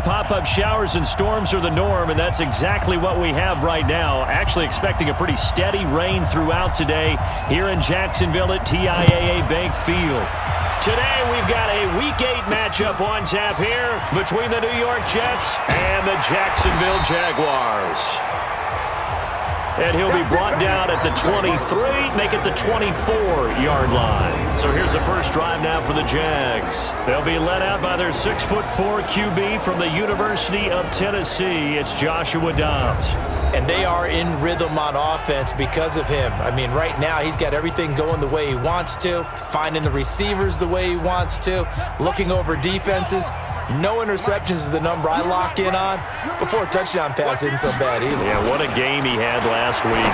pop-up showers and storms are the norm, and that's exactly what we have right now. Actually expecting a pretty steady rain throughout today here in Jacksonville at TIAA Bank Field. Today we've got a Week 8 matchup on tap here between the New York Jets and the Jacksonville Jaguars. And he'll be brought down at the 23, make it the 24-yard line. So here's the first drive now for the Jags. They'll be led out by their 6'4" QB from the University of Tennessee. It's Joshua Dobbs. And they are in rhythm on offense because of him. I mean, right now he's got everything going the way he wants to, finding the receivers the way he wants to, looking over defenses. No interceptions is the number I lock in on. Before a touchdown pass isn't so bad either. Yeah, what a game he had last week.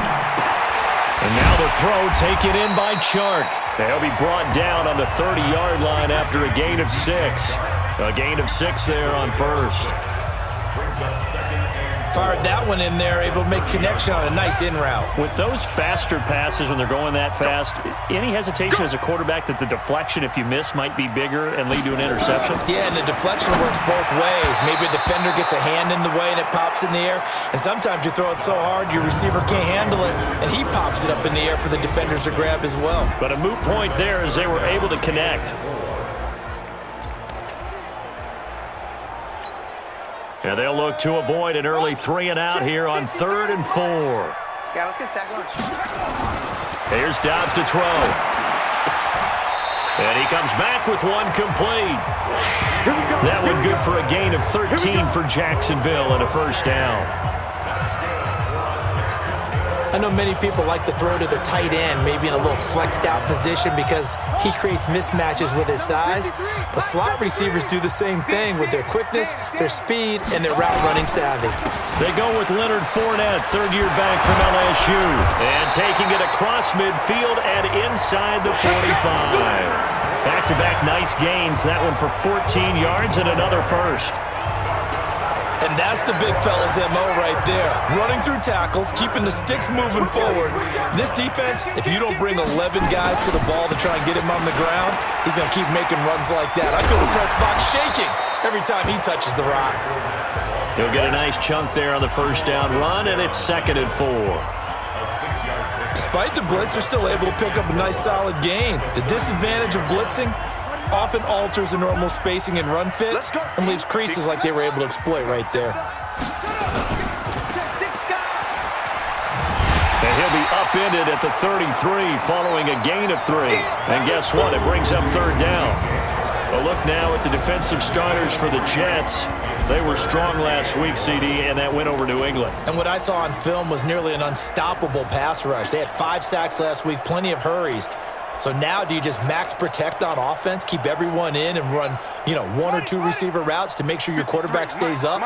And now the throw taken in by Chark. He'll be brought down on the 30-yard line after a gain of 6. A gain of 6 there on first. Fired that one in there, able to make connection on a nice in route. With those faster passes when they're going that fast, any hesitation as a quarterback that the deflection, if you miss, might be bigger and lead to an interception? Yeah, and the deflection works both ways. Maybe a defender gets a hand in the way and it pops in the air. And sometimes you throw it so hard your receiver can't handle it, and he pops it up in the air for the defenders to grab as well. But a moot point there as they were able to connect. And they'll look to avoid an early 3 and out here on 3rd and 4. Yeah, let's get sack lunch. Here's Dobbs to throw. And he comes back with one complete. That one good for a gain of 13 for Jacksonville and a first down. I know many people like to throw to the tight end, maybe in a little flexed out position because he creates mismatches with his size. But slot receivers do the same thing with their quickness, their speed, and their route running savvy. They go with Leonard Fournette, third-year back from LSU. And taking it across midfield and inside the 45. Back-to-back nice gains. That one for 14 yards and another first. And that's the big fella's MO right there. Running through tackles, keeping the sticks moving forward. This defense, if you don't bring 11 guys to the ball to try and get him on the ground, he's going to keep making runs like that. I feel the press box shaking every time he touches the rock. He'll get a nice chunk there on the first down run, and it's 2nd and 4. Despite the blitz, they're still able to pick up a nice solid gain. The disadvantage of blitzing often alters the normal spacing and run fits and leaves creases like they were able to exploit right there. And he'll be upended at the 33 following a gain of 3. And guess what? It brings up 3rd down. A look now at the defensive starters for the Jets. They were strong last week, CD, and that went over New England. And what I saw on film was nearly an unstoppable pass rush. They had 5 sacks last week, plenty of hurries. So now do you just max protect on offense, keep everyone in and run, 1 or 2 receiver routes to make sure your quarterback stays up?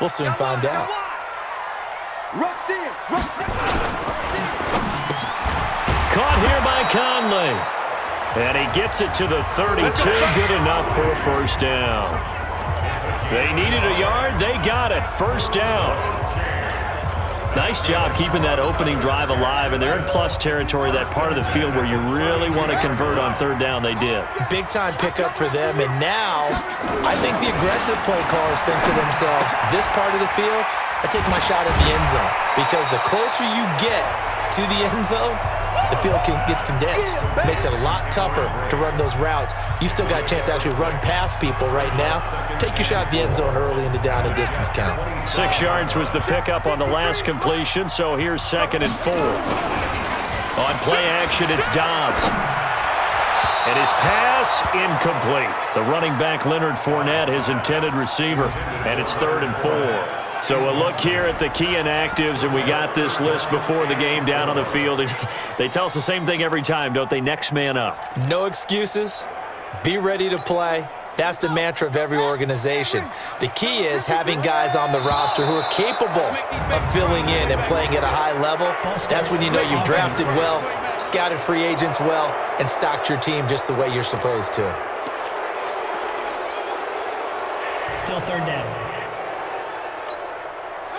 We'll soon find out. Caught here by Conley. And he gets it to the 32, good enough for a first down. They needed a yard, they got it, first down. Nice job keeping that opening drive alive, and they're in plus territory, that part of the field where you really want to convert on 3rd down. They did. Big-time pickup for them, and now I think the aggressive play callers think to themselves, this part of the field, I take my shot at the end zone, because the closer you get to the end zone, the field gets condensed. Makes it a lot tougher to run those routes. You still got a chance to actually run past people right now. Take your shot at the end zone early in the down and distance count. 6 yards was the pickup on the last completion, so here's 2nd and 4. On play action, it's Dobbs. And his pass, incomplete. The running back, Leonard Fournette, his intended receiver. And it's 3rd and 4. So a look here at the key inactives, and we got this list before the game down on the field. And they tell us the same thing every time, don't they? Next man up. No excuses. Be ready to play. That's the mantra of every organization. The key is having guys on the roster who are capable of filling in and playing at a high level. That's when you know you've drafted well, scouted free agents well, and stocked your team just the way you're supposed to. Still 3rd down.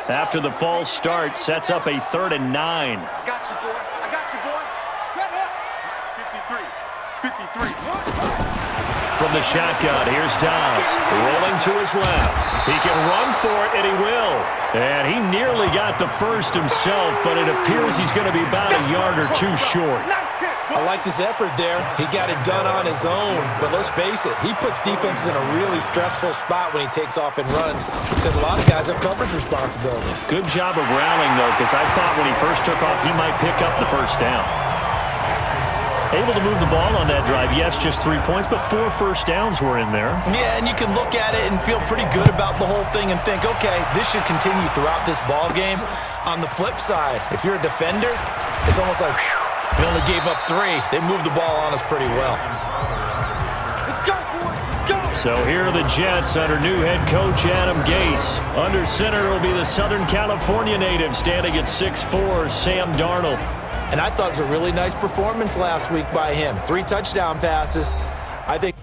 After the false start, sets up a 3rd and 9. I got you, boy. I got you, boy. Shut up. 53. 53. from the shotgun. Here's Dobbs rolling to his left. He can run for it, and he will. And he nearly got the first himself, but it appears he's going to be about a yard or two short. I liked his effort there. He got it done on his own. But let's face it, he puts defenses in a really stressful spot when he takes off and runs because a lot of guys have coverage responsibilities. Good job of rallying, though, because I thought when he first took off, he might pick up the first down. Able to move the ball on that drive. Yes, just 3 points, but 4 first downs were in there. Yeah, and you can look at it and feel pretty good about the whole thing and think, okay, this should continue throughout this ball game. On the flip side, if you're a defender, it's almost like, whew, we only gave up 3. They moved the ball on us pretty well. Let's go, boys. Let's go. So here are the Jets under new head coach Adam Gase. Under center will be the Southern California native standing at 6'4", Sam Darnold. And I thought it was a really nice performance last week by him. 3 touchdown passes. I think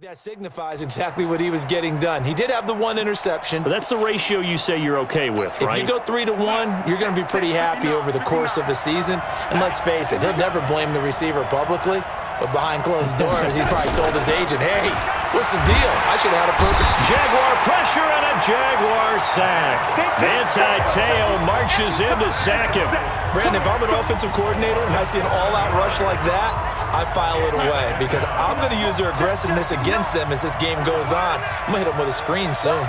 that signifies exactly what he was getting done. He did have the 1 interception. But that's the ratio you say you're okay with, right? If you go 3-1, you're going to be pretty happy over the course of the season. And let's face it, he'll never blame the receiver publicly. But behind closed doors, he probably told his agent, hey, what's the deal? I should have had a perfect. Jaguar pressure and a Jaguar sack. Manti Te'o marches in to sack him. Brandon, if I'm an offensive coordinator and I see an all-out rush like that, I file it away because I'm going to use their aggressiveness against them as this game goes on. I'm going to hit them with a screen soon.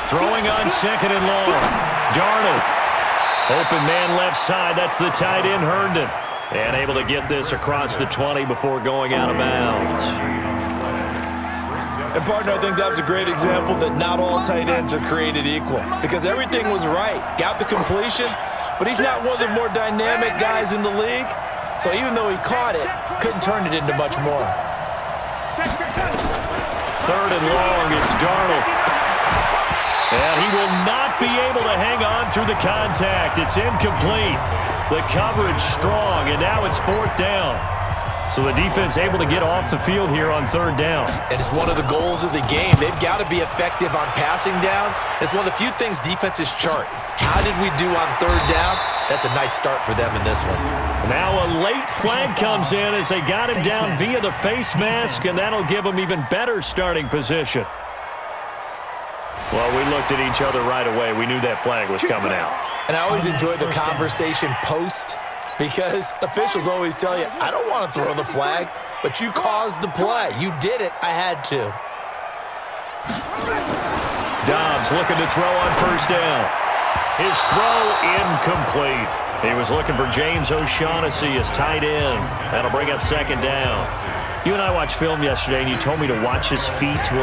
Throwing on 2nd and long. Darnold. Open man left side. That's the tight end, Herndon. And able to get this across the 20 before going out of bounds. And, partner, I think that was a great example that not all tight ends are created equal because everything was right. Got the completion, but he's not one of the more dynamic guys in the league. So even though he caught it, couldn't turn it into much more. 3rd and long, it's Darnold. And he will not be able to hang on through the contact. It's incomplete. The coverage strong, and now it's 4th down. So the defense able to get off the field here on 3rd down. And it's one of the goals of the game. They've got to be effective on passing downs. It's one of the few things defenses chart. How did we do on 3rd down? That's a nice start for them in this one. Now a late flag comes in as they got him down via the face mask, and that'll give him even better starting position. Well, we looked at each other right away. We knew that flag was coming out. And I always enjoy the conversation post because officials always tell you, I don't want to throw the flag, but you caused the play. You did it. I had to. Dobbs looking to throw on 1st down. His throw incomplete. He was looking for James O'Shaughnessy as tight end. That'll bring up 2nd down. You and I watched film yesterday, and you told me to watch his feet. For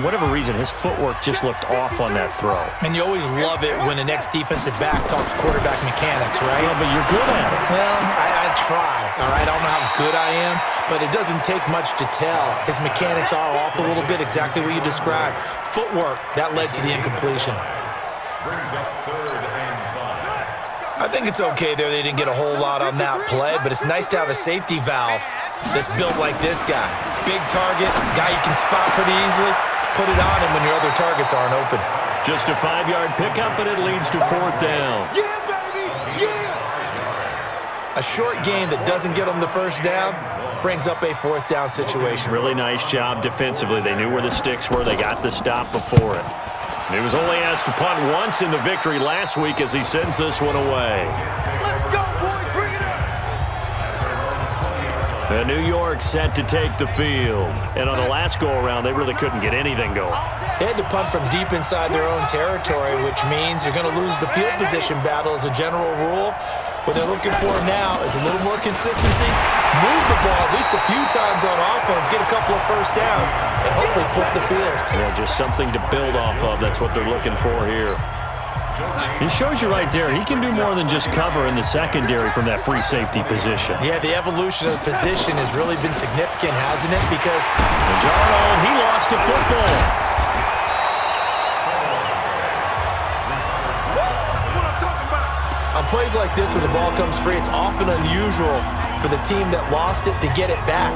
whatever reason, his footwork just looked off on that throw. And you always love it when the next defensive back talks quarterback mechanics, right? Well, but you're good at it. Well, I try, all right? I don't know how good I am, but it doesn't take much to tell. His mechanics are off a little bit, exactly what you described. Footwork, that led to the incompletion. I think it's okay there. They didn't get a whole lot on that play, but it's nice to have a safety valve that's built like this guy. Big target, guy you can spot pretty easily. Put it on him when your other targets aren't open. Just a 5-yard pickup, and it leads to 4th down. Yeah, baby. Yeah. A short gain that doesn't get them the 1st down brings up a 4th down situation. Really nice job defensively. They knew where the sticks were. They got the stop before it. And he was only asked to punt once in the victory last week as he sends this one away. Let's go, boys. Bring it up. And New York set to take the field. And on the last go-around, they really couldn't get anything going. They had to punt from deep inside their own territory, which means you're going to lose the field position battle as a general rule. What they're looking for now is a little more consistency, move the ball at least a few times on offense, get a couple of 1st downs, and hopefully flip the field. Yeah, just something to build off of. That's what they're looking for here. He shows you right there, he can do more than just cover in the secondary from that free safety position. Yeah, the evolution of the position has really been significant, hasn't it? Because Darnold, he lost the football. on plays like this, when the ball comes free, it's often unusual for the team that lost it to get it back.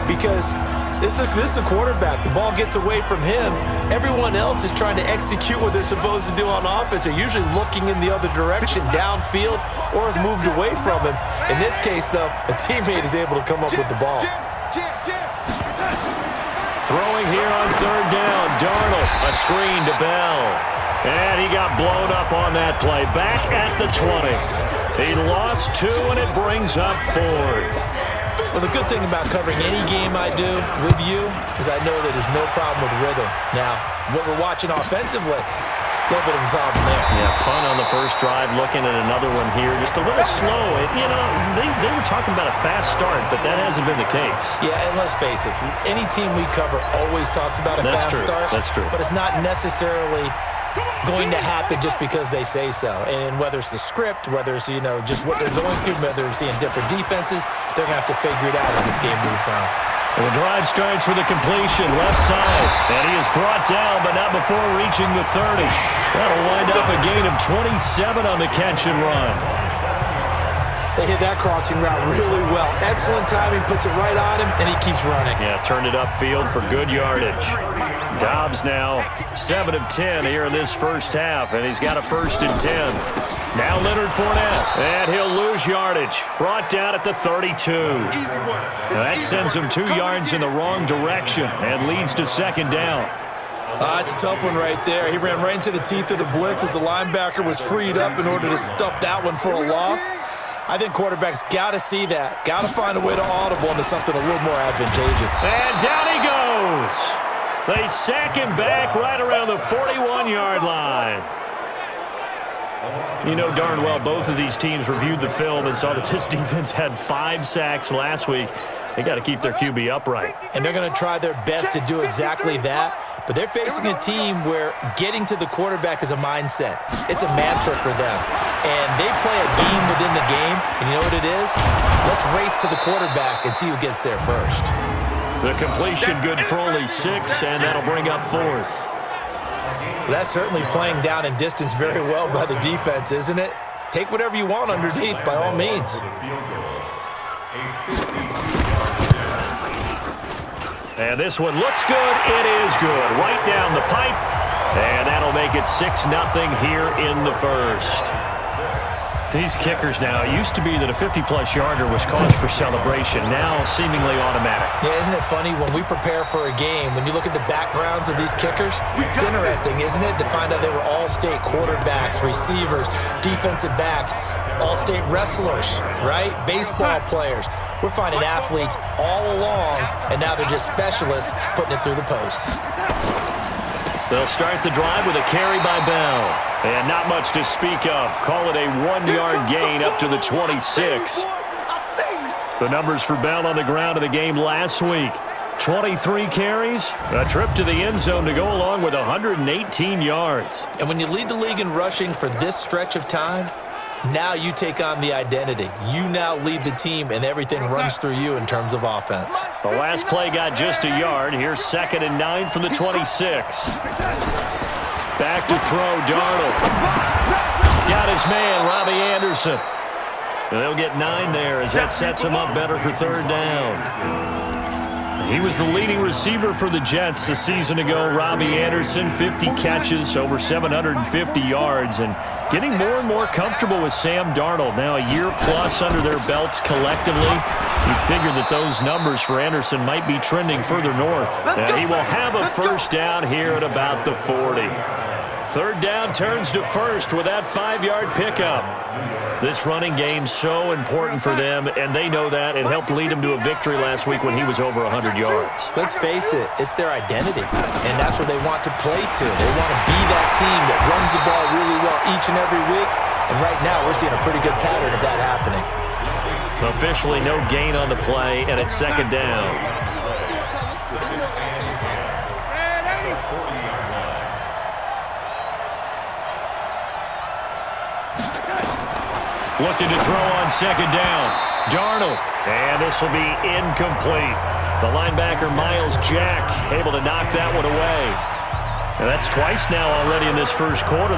Because this is a quarterback. The ball gets away from him. Everyone else is trying to execute what they're supposed to do on offense. They're usually looking in the other direction, downfield, or has moved away from him. In this case, though, a teammate is able to come up with the ball. Throwing here on third down. Darnold, a screen to Bell. And he got blown up on that play. Back at the 20. He lost 2, and it brings up 4th. Well, the good thing about covering any game I do with you is I know that there's no problem with rhythm. Now, what we're watching offensively, a little bit of a problem there. Yeah, punt on the first drive, looking at another one here. Just a little slow. You know, they were talking about a fast start, but that hasn't been the case. Yeah, and let's face it, any team we cover always talks about a fast start. That's true. But it's not necessarily going to happen just because they say so. And whether it's the script, whether it's, just what they're going through, whether they're seeing different defenses, they're going to have to figure it out as this game moves on. And the drive starts with a completion, left side. And he is brought down, but not before reaching the 30. That'll wind up a gain of 27 on the catch and run. They hit that crossing route really well. Excellent timing, puts it right on him, and he keeps running. Yeah, turned it upfield for good yardage. Dobbs now 7 of 10 here in this first half, and he's got a 1st and 10. Now Leonard Fournette, and he'll lose yardage. Brought down at the 32. Now that sends him 2 yards in the wrong direction and leads to 2nd down. It's a tough one right there. He ran right into the teeth of the blitz as the linebacker was freed up in order to stuff that one for a loss. I think quarterbacks got to see that. Got to find a way to audible into something a little more advantageous. And down he goes. They sack him back right around the 41-yard line. You know darn well both of these teams reviewed the film and saw that this defense had 5 sacks last week. They got to keep their QB upright. And they're going to try their best to do exactly that. But they're facing a team where getting to the quarterback is a mindset. It's a mantra for them. And they play a game within the game. And you know what it is? Let's race to the quarterback and see who gets there first. The completion good for only 6, and that'll bring up 4th. That's certainly playing down in distance very well by the defense, isn't it? Take whatever you want underneath, by all means. And this one looks good. It is good. Right down the pipe. And that'll make it 6-0 here in the first. These kickers now, it used to be that a 50-plus yarder was cause for celebration. Now seemingly automatic. Yeah, isn't it funny when we prepare for a game, when you look at the backgrounds of these kickers, it's interesting, isn't it, to find out they were all-state quarterbacks, receivers, defensive backs, all-state wrestlers, right? Baseball players. We're finding athletes all along, and now they're just specialists putting it through the posts. They'll start the drive with a carry by Bell. And not much to speak of. Call it a 1-yard gain up to the 26. The numbers for Bell on the ground in the game last week. 23 carries, a trip to the end zone to go along with 118 yards. And when you lead the league in rushing for this stretch of time, now you take on the identity. You now lead the team, and everything runs through you in terms of offense. The last play got just a yard. Here's 2nd and 9 from the 26. Back to throw, Darnold. Got his man, Robbie Anderson. And they'll get 9 there as that sets him up better for 3rd down. He was the leading receiver for the Jets a season ago. Robbie Anderson, 50 catches, over 750 yards, and getting more and more comfortable with Sam Darnold. Now a year plus under their belts collectively. You'd figure that those numbers for Anderson might be trending further north. Now he will have a 1st down here at about the 40. 3rd down turns to 1st with that 5-yard pickup. This running game so important for them, and they know that. It helped lead them to a victory last week when he was over 100 yards. Let's face it, it's their identity, and that's where they want to play to. They want to be that team that runs the ball really well each and every week, and right now we're seeing a pretty good pattern of that happening. Officially no gain on the play, and it's 2nd down. Looking to throw on second down. Darnold. And this will be incomplete. The linebacker, Miles Jack, able to knock that one away. And that's twice now already in this first quarter.